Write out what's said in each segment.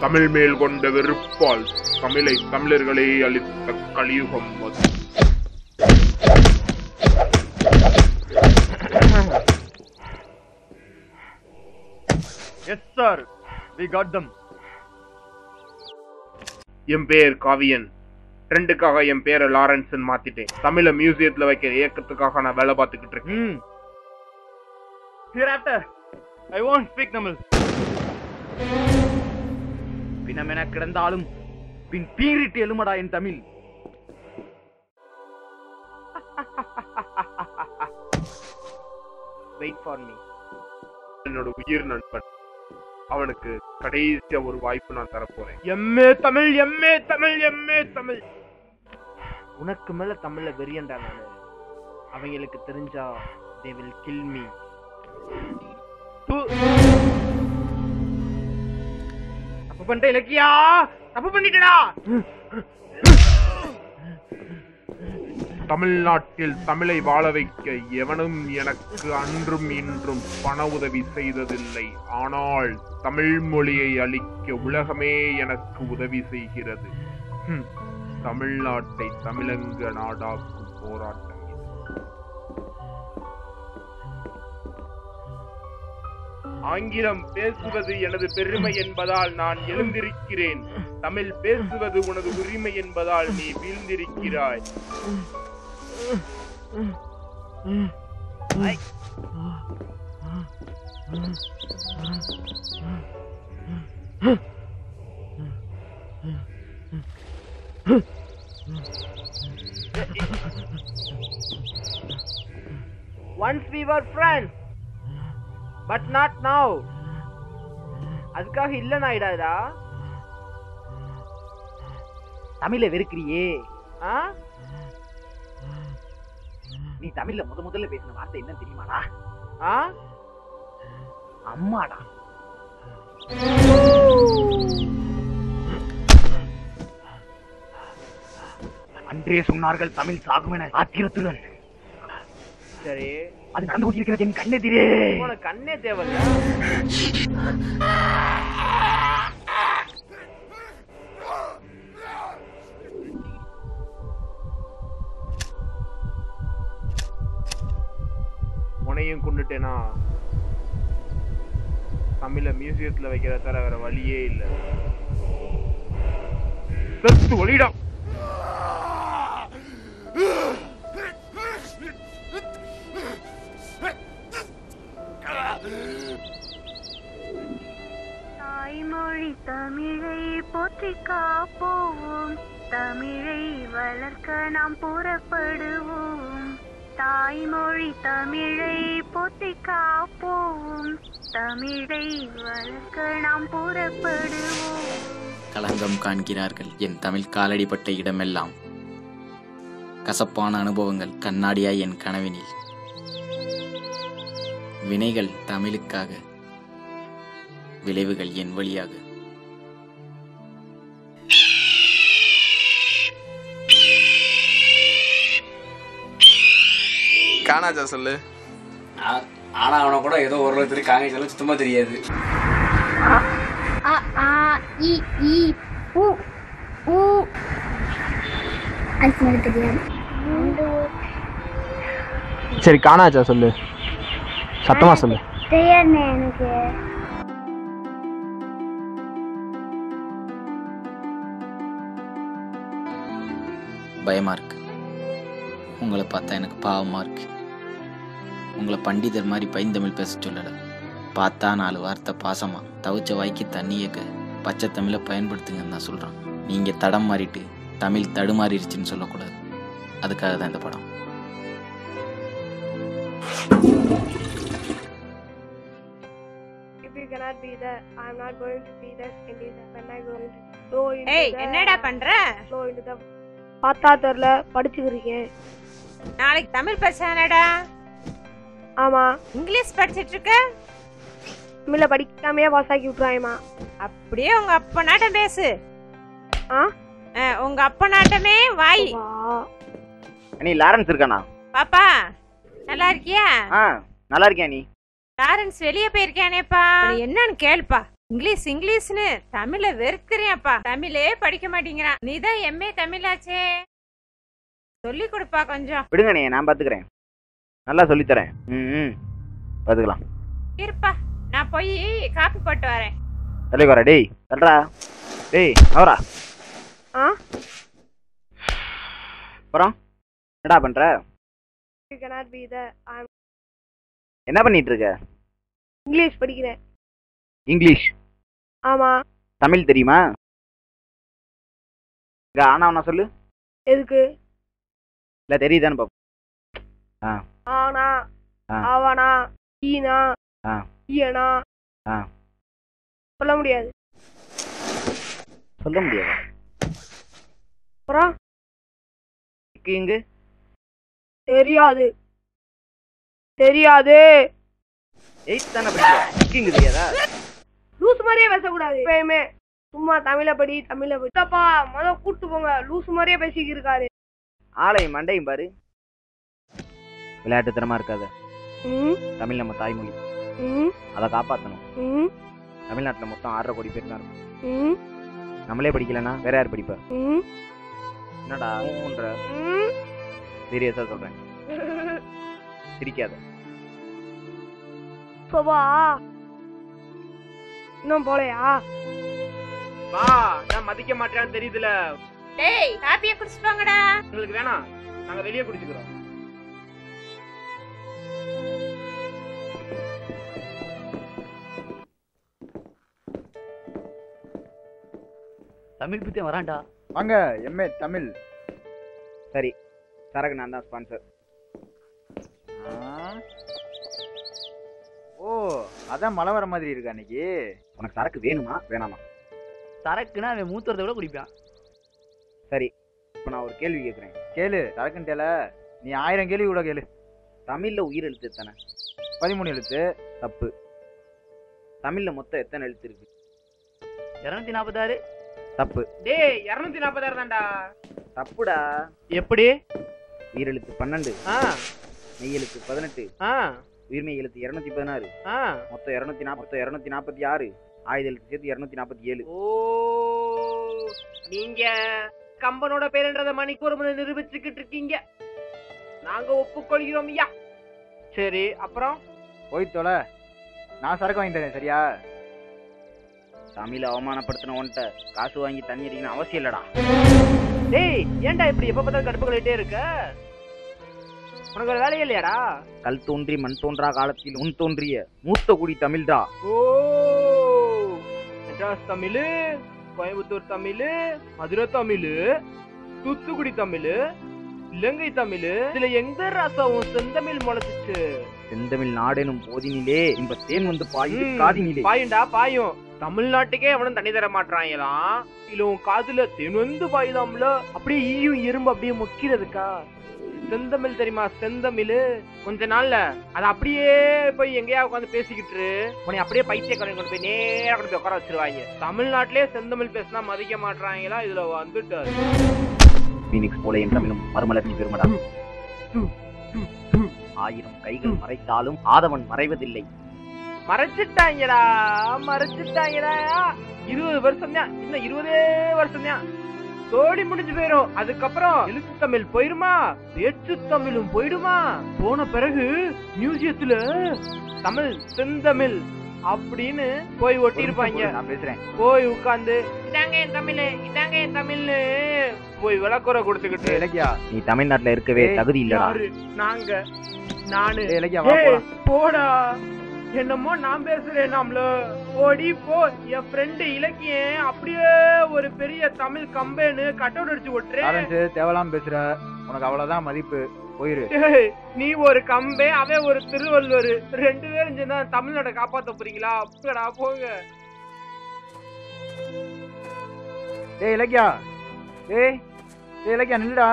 தமிழ் மேல் கொண்ட வெறுப்பால் தமிழை தமிழர்களே அளித்த கலியுகம் அது. Yes sir, we got them. என் பேர் காவியன். ட்ரெண்டுக்காக என் பேரை லாரன்ஸ் மாத்திட்டேன். தமிழ மியூசியத்துல வைக்கிற இயக்கத்துக்காக நான் வேலை பார்த்துக்கிட்டு இருக்கேன். Hereafter, I won't speak Tamil. பிணமென கிடந்தாலும் பின் பீரிட்டு எழுமடா என் தமிழ். Wait for me. என்னோட உயிர் நண்பன். அவனுக்கு கடைசியா ஒரு வாய்ப்பு நான் தரப்போறேன். MA Tamil, MA Tamil, MA Tamil. உனக்கு மேல தமிழ்ல வெறியண்டா நானு. அவங்களுக்கு தெரிஞ்சா they will kill me. தப்பு பண்ணிட்ட இலக்கியா, தப்பு பண்ணிட்டடா. தமிழ்நாட்டில் தமிழை வாழ வைக்க எவனும் எனக்கு அன்றும் இன்றும் பண உதவி செய்ததில்லை. ஆனால் தமிழ் மொழியை அளிக்க உலகமே எனக்கு உதவி செய்கிறது. தமிழ்நாட்டை தமிழங்க நாடாக்கும் போராட்டம். ஆங்கிலம் பேசுவது எனது பெருமை என்பதால் நான் எழுந்திருக்கிறேன். தமிழ் பேசுவது உனது உரிமை என்பதால் நீ வீழ்ந்திருக்கிறாய். Once we were friends, but not now. அதுக்காக இல்ல நாயிடாதா. தமிழை வெறுக்கிறியே. நீ தமிழ்ல முதல்ல பேசின வார்த்தை என்ன தெரியுமாடா? அம்மாடா. அன்றே சொன்னார்கள் தமிழ் சாகும் என ஆத்திரத்துடன். சரி, அது நடந்து கொண்டிருக்கிறது என் கண்ணே திரே. உனக்கு கண்ணே தேவையில்ல. உனையும் கொண்டுட்டேனா தமிழ மியூசியத்துல வைக்கிற தர வேற வழியே இல்ல. செத்து ஒளிடா. தாய்மொழி தமிழை போற்றி காப்போம், தமிழை வளர்க்க நாம் புறப்படுவோம். தாய்மொழி தமிழை போற்றி காப்போம், தமிழை வளர்க்க நாம் புறப்படுவோம். களங்கம் காண்கிறார்கள் என் தமிழ் காலடிப்பட்ட இடமெல்லாம். கசப்பான அனுபவங்கள் கண்ணாடியாய் என் கனவினில். வினைகள் தமிழுக்காக, விளைவுகள் என் வழியாக. காணாச்சா சொல்லு. ஆனா அவனை கூட ஏதோ ஒரு தெரியும், காங்க சொல்ல சுத்தமா தெரியாது. சரி காணாச்சா சொல்லு, சத்தமா சொல்லு. எனக்கு பயமா இருக்கு. உங்களை பார்த்தா எனக்கு பாவமா இருக்கு. உங்களை பண்டிதர் மாதிரி பைந்தமிழ் பேச சொல்லல. பார்த்தா 4 வார்த்தை பாசமா தவிச்ச வாய்க்கு தண்ணி ஏக்க பச்சை தமிழை பயன்படுத்துங்கன்னு நான் சொல்றேன். நீங்க தடம் மாறிட்டு தமிழ் தடுமாறிடுச்சுன்னு சொல்லக்கூடாது. அதுக்காக தான் இந்த படம். என்னடா பண்ற? பார்த்தா தெரியல, படிச்சுக்கிறீங்க. நாளைக்கு தமிழ் பேசானடா. ஆமா. இங்கிலீஷ் படிச்சிட்டு இருக்க? தமிழ படிக்காமையே பாசாக்கி விட்டுறாயமா. அப்படியே உங்க அப்பா நாட்டம் பேசு. உங்க அப்பா நாட்டமே வாய். நீ லாரன்ஸ் இருக்கானா? பாப்பா நல்லா இருக்கியா? நல்லா இருக்கியா? நீ லாரன்ஸ் வெளியே போயிருக்கானேப்பா. என்னன்னு கேளுப்பா. இங்கிலீஷ் இங்கிலீஷ்னு தமிழ வெறுக்கிறேன்ப்பா. தமிழே படிக்க மாட்டேங்கிறான். நீதான் எம்ஏ தமிழாச்சே, சொல்லி கொடுப்பா கொஞ்சம். விடுங்கண்ணே, நான் பாத்துக்கிறேன். நல்லா சொல்லித்தரேன். பாத்துக்கலாம். இருப்பா, நான் போய் காப்பி போட்டு வரேன். தலைக்கு வர. டேய் தல்றா. டேய் அவரா. ஆ அப்புறம் என்னடா பண்ற? you cannot be the I'm என்ன பண்ணிட்டு இருக்க? இங்கிலீஷ் படிக்கிறேன். இங்கிலீஷ்? ஆமா. தமிழ் தெரியுமா? ஆனா அவனா சொல்லு. எதுக்கு? இல்ல தெரியுதான்னு பாப்போம். ஆனா ஆ. அவனா ஈனா ஆ. ஈயனா ஆ. சொல்ல முடியாது. சொல்ல முடியாது. அப்புறம் இங்கு தெரியாது. தெரியாது. 8th தானே படிக்கிற. இங்கு தெரியாதா? லூஸ் மாதிரியே பேசக்கூடாது எப்பயுமே. சும்மா தமிழ படி தமிழ படி. தப்பா கூட்டு போங்க. லூஸ் மாதிரியே பேசிக்கிட்டு இருக்காரு. ஆளையும் மண்டையும் பாரு. விளையாட்டுத்தனமா இருக்காத. தமிழ் நம்ம தாய்மொழி, அதை காப்பாற்றணும். தமிழ்நாட்டுல மொத்தம் 6.5 கோடி பேர் தான் இருக்கும். நம்மளே படிக்கலன்னா வேற யார் படிப்பா? என்னடா சீரியஸா சொல்றேன், சிரிக்காத. சோபா இன்னும் போலையா? வா, நான் மதிக்க மாட்டேன்னு தெரியுதுல. டேய் காப்பியை குடிச்சிட்டு வாங்கடா. உங்களுக்கு வேணாம், நாங்க வெளியே குடிச்சுக்கிறோம். தமிழ் பத்தி வரான்டா. வாங்க எம்ஏ தமிழ். சரி, சரக்கு நான் தான் ஸ்பான்சர். ஓ, அதான் மழை வர மாதிரி இருக்கா அன்னைக்கு. உனக்கு சரக்கு வேணுமா வேணாமா? சரக்குன்னா அவன் மூத்துறத விட குடிப்பான். சரி, இப்போ நான் ஒரு கேள்வி கேட்குறேன். கேளு. சரக்குன்னு கேள. நீ 1000 கேள்வி கூட கேளு. தமிழ்ல உயிர் எழுத்து எத்தனை? 13 எழுத்து. தப்பு. தமிழ்ல மொத்தம் எத்தனை எழுத்து இருக்கு? 246. தப்பு. டேய் 246 தான்டா. தப்புடா. எப்படி? உயிரெழுத்து 12, ஆ மெய் எழுத்து 18, ஆ உயிர்மெய் எழுத்து 216, ஆ மொத்தம் 246, ஆயுத எழுத்து சேர்த்து 247. ஓ, நீங்க கம்பனோட பேருன்றத மணிக்கு ஒரு முறை நிரூபிச்சுக்கிட்டு இருக்கீங்க. நாங்க ஒப்புக்கொள்கிறோம் ஐயா. சரி, அப்புறம் போய் தொலை. நான் சரக்கு வாங்கி தரேன், சரியா? தமிழ அவமானப்படுத்தின உன்ட்ட காசு வாங்கி தண்ணி அடிக்கணும் அவசியம் இல்லடா. டேய், ஏன்டா இப்படி எப்ப பார்த்தாலும் கடுப்பு கழிட்டே இருக்க? உனக்கு ஒரு வேலையே இல்லையாடா? கல் தோன்றி மண் தோன்றா காலத்தில் உன் தோன்றிய மூத்த குடி தமிழ்டா. ஓ, மெட்ராஸ் தமிழ், கோயம்புத்தூர் தமிழ், மதுரை தமிழ், தூத்துக்குடி தமிழ், இலங்கை தமிழ், இதுல எந்த ரசமும் செந்தமிழ் முளைச்சிச்சு? செந்தமிழ் நாடெனும் போதினிலே இந்த தேன் வந்து பாயுது காதினிலே. பாயுண்டா பாயும். தமிழ்நாட்டுக்கே அவனும் தண்ணி தர மாட்டாங்களாம். இல்ல உன் காதுல தேன் வந்து பாயுதாம்ல. அப்படியே ஈயும் எறும்பு அப்படியே முக்கிறதுக்கா? செந்தமிழ் தெரியுமா? செந்தமிழ். கொஞ்ச நாள்ல அது அப்படியே போய் எங்கேயா உட்காந்து பேசிக்கிட்டு உன்னை அப்படியே பைத்தியக்காரன் கொண்டு போய் நேரா கொண்டு போய் உட்கார வச்சிருவாங்க. தமிழ்நாட்டிலே செந்தமிழ் பேசினா மதிக்க மாட்டாங்களா? இதுல வந்துட்டாரு. பீனிக்ஸ் போல என் தமிழும் மறுமலர்ச்சி பெருமடா. 1000 கைகள் மறைத்தாலும் ஆதவன் மறைவதில்லை. மறைச்சிட்டாங்கடா, மறைச்சிட்டாங்கடா. 20 வருஷம் தான், இன்னும் 20 வருஷம் தான், சோடி முடிஞ்சு போயிரும். அதுக்கப்புறம் எழுத்து தமிழ் போயிருமா, பேச்சு தமிழும் போயிடுமா. போன பிறகு மியூசியத்துல தமிழ் செந்தமிழ் அப்படின்னு போய் ஒட்டி இருப்பாங்க. நான் பேசுறேன். போய் உட்கார்ந்து இதாங்க என் தமிழ், இதாங்க என் தமிழ்னு போய் விளக்குற கொடுத்துக்கிட்டு. இலக்கியா, நீ தமிழ்நாட்டுல இருக்கவே தகுதி இல்லடா. நாங்க நானு இலக்கியா வா போலாம். போடா, என்னமோ நான் பேசுறேன். நாமள ஓடி போ. என் ஃப்ரெண்டு இலக்கியம் அப்படியே ஒரு பெரிய தமிழ் கம்பேனு கட்டவுட் அடிச்சு ஒட்டுறேன். தேவலாம் பேசுற, உனக்கு அவ்வளவுதான் மதிப்பு. போயிரு. நீ ஒரு கம்பே, அவன் ஒரு திருவள்ளுவர், 2 பேரும் சேர்ந்தா தமிழ்நாட்டை காப்பாத்த போறீங்களா? போங்கடா போங்க. டேய் இலக்கியா, டேய் இலக்கியா நில்லுடா.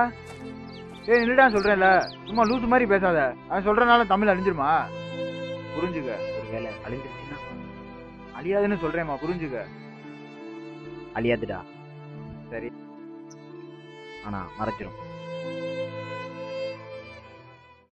டேய் நில்லுடா சொல்றேன்ல, சும்மா லூசு மாதிரி பேசாத. அவன் சொல்றனால தமிழ் அழிஞ்சிருமா? புரிஞ்சுக்க. ஒருவேளை அழிஞ்சிருச்சுன்னா? அழியாதுன்னு சொல்றேம்மா, புரிஞ்சுக்க. அழியாதுடா. சரி, ஆனா மறைச்சிரும்.